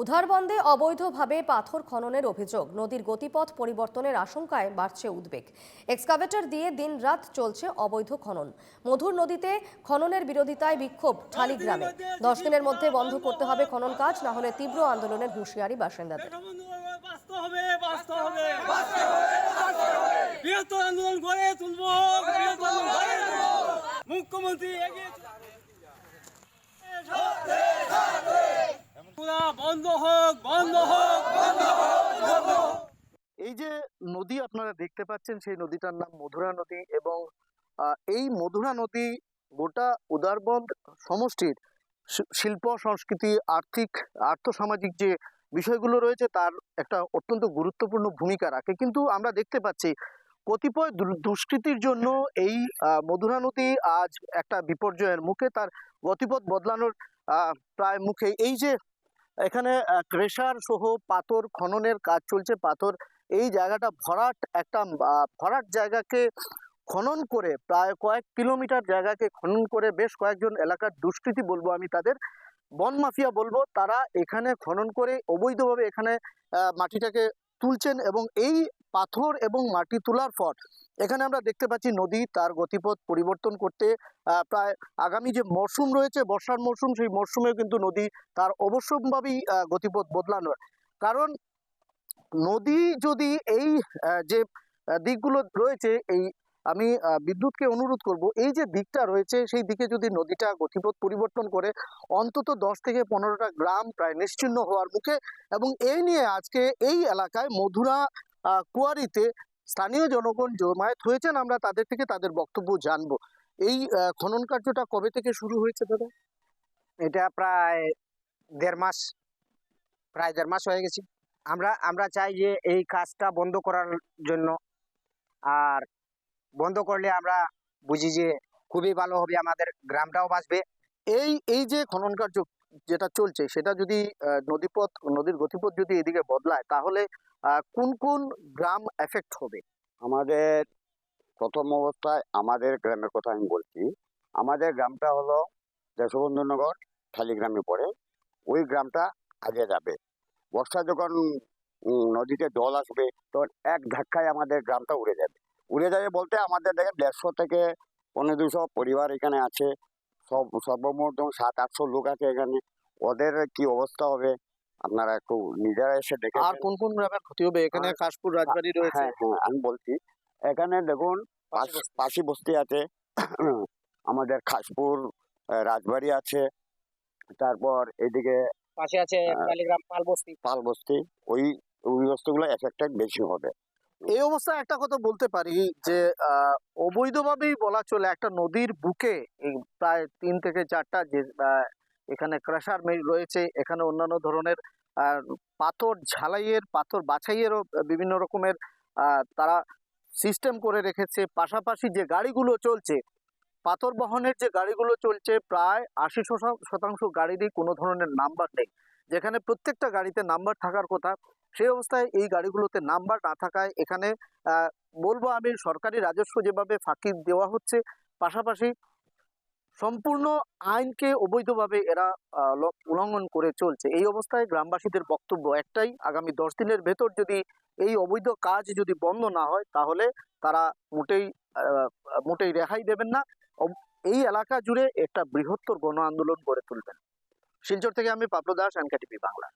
উধারবন্দে অবৈধভাবে পাথর খননের অভিযোগ, নদীর গতিপথ পরিবর্তনের আশঙ্কায় বাড়ছে উদ্বেগ। এক্সকাভেটর দিয়ে দিনরাত চলছে অবৈধ খনন। মধুর নদীতে খননের বিরোধিতায় বিক্ষোভ ঠালিগ্রামে। 10 দিনের মধ্যে বন্ধ করতে হবে খনন কাজ, না হলে তীব্র আন্দোলনের হুঁশিয়ারি বাসিন্দাদের। মুখ্যমন্ত্রী বন্ধ হোক, বন্ধ হোক, বন্ধ হোক। এই যে নদী আপনারা দেখতে পাচ্ছেন, সেই নদীটার নাম মধুরা নদী এবং এই মধুরা নদী গোটা উদারবন্দ সমষ্টির শিল্প সংস্কৃতি আর্থসামাজিক যে বিষয়গুলো রয়েছে তার একটা অত্যন্ত গুরুত্বপূর্ণ ভূমিকা রাখে। কিন্তু আমরা দেখতে পাচ্ছি কতিপয় দুষ্কৃতির জন্য এই মধুরা নদী আজ একটা বিপর্যয়ের মুখে, তার গতিপথ বদলানোর প্রায় মুখে। এই যে এখানে ক্রেশার সহ পাথর খননের কাজ চলছে, পাথর এই জায়গাটা ভরাট জায়গাকে খনন করে, প্রায় কয়েক কিলোমিটার জায়গাকে খনন করে বেশ কয়েকজন এলাকার দুষ্কৃতী বলবো আমি, তাদের বন মাফিয়া বলবো, তারা এখানে খনন করে অবৈধভাবে এখানে মাটিটাকে তুলছেন। এবং এই পাথর এবং মাটি তোলার পর এখানে আমরা দেখতে পাচ্ছি নদী তার গতিপথ পরিবর্তন করতে প্রায় আগামী যে মরশুম রয়েছে, বর্ষার মরশুম, সেই মরশুমেও কিন্তু নদী তার অবশ্যম্ভাবী গতিপথ বদলানোর কারণ নদী যদি এই যে দিকগুলো রয়েছে, এই আমি বিদ্যুৎকে অনুরোধ করব, এই যে দিকটা রয়েছে সেই দিকে যদি নদীটা গতিপথ পরিবর্তন করে অন্তত 10 থেকে 15টা গ্রাম প্রায় নিশ্চিহ্ন হওয়ার মুখে। এবং এই নিয়ে আজকে এই এলাকায় মধুরা কুয়ারিতে স্থানীয় জনগণ জমায়েত হয়েছেন। আমরা তাদের থেকে তাদের বক্তব্য জানবো। এই খনন কার্যটা কবে থেকে শুরু হয়েছে দাদা? এটা প্রায় দেড় মাস হয়ে গেছে। আমরা চাই যে এই কাজটা বন্ধ করার জন্য, আর বন্ধ করলে আমরা বুঝি যে খুবই ভালো হবে, আমাদের গ্রামটাও বাঁচবে। এই যে খনন কার্য যেটা চলছে সেটা যদি নদীর গতিপথ যদি এদিকে বদলায়, তাহলে কোন কোন গ্রাম এফেক্ট হবে? আমাদের প্রথম অবস্থায় আমাদের গ্রামের কথা আমি বলছি। আমাদের গ্রামটা হলো দেশবন্ধুনগর শালিগ্রামে পড়ে। ওই গ্রামটা আগে যাবে। বর্ষা যখন নদীতে জল আসবে তখন এক ধাক্কায় আমাদের গ্রামটা উড়ে যাবে বলতে আমাদের দেখেন 150 থেকে 1500 পরিবার এখানে আছে। সর্বমোট 700-800 লোক আছে এখানে। ওদের কি অবস্থা হবে আপনারা একটু নিজেরা এসে দেখে। আর কোন কোন গ্রামের ক্ষতি হবে? এখানে কাশপুর রাজবাড়ি রয়েছে। হ্যাঁ, আমি বলছি এখানে দেখুন পাশি বস্তি আছে, আমাদের খাসপুর রাজবাড়ি আছে, তারপর এদিকে পাশে আছে পাল বস্তি। ওই ওই বস্তুগুলো এফেক্টেড বেশি হবে। এই অবস্থায় একটা কথা বলতে পারি যে অবৈধভাবেই বলা চলে, একটা নদীর বুকে প্রায় 3 থেকে 4টা যে এখানে ক্রাশার মিল রয়েছে, এখানে অন্যান্য ধরনের পাথর ঝালাইয়ের, পাথর বাছাইয়েরও বিভিন্ন রকমের তারা সিস্টেম করে রেখেছে। পাশাপাশি যে গাড়িগুলো চলছে, পাথর বহনের যে গাড়িগুলো চলছে, প্রায় 80% গাড়িরই কোনো ধরনের নাম্বার নেই, যেখানে প্রত্যেকটা গাড়িতে নাম্বার থাকার কথা। সেই অবস্থায় এই গাড়িগুলোতে নাম্বার না থাকায় এখানে বলবো আমি সরকারি রাজস্ব যেভাবে ফাঁকি দেওয়া হচ্ছে, পাশাপাশি সম্পূর্ণ আইনকে অবৈধভাবে এরা উল্লঙ্ঘন করে চলছে। এই অবস্থায় গ্রামবাসীদের বক্তব্য একটাই, আগামী 10 দিনের ভেতর যদি এই অবৈধ কাজ যদি বন্ধ না হয় তাহলে তারা মোটেই রেহাই দেবেন না। এই এলাকা জুড়ে একটা বৃহত্তর গণ আন্দোলন গড়ে তুলবেন। শিলচর থেকে আমি পাপ্লু দাস, এনকেটিভি বাংলা।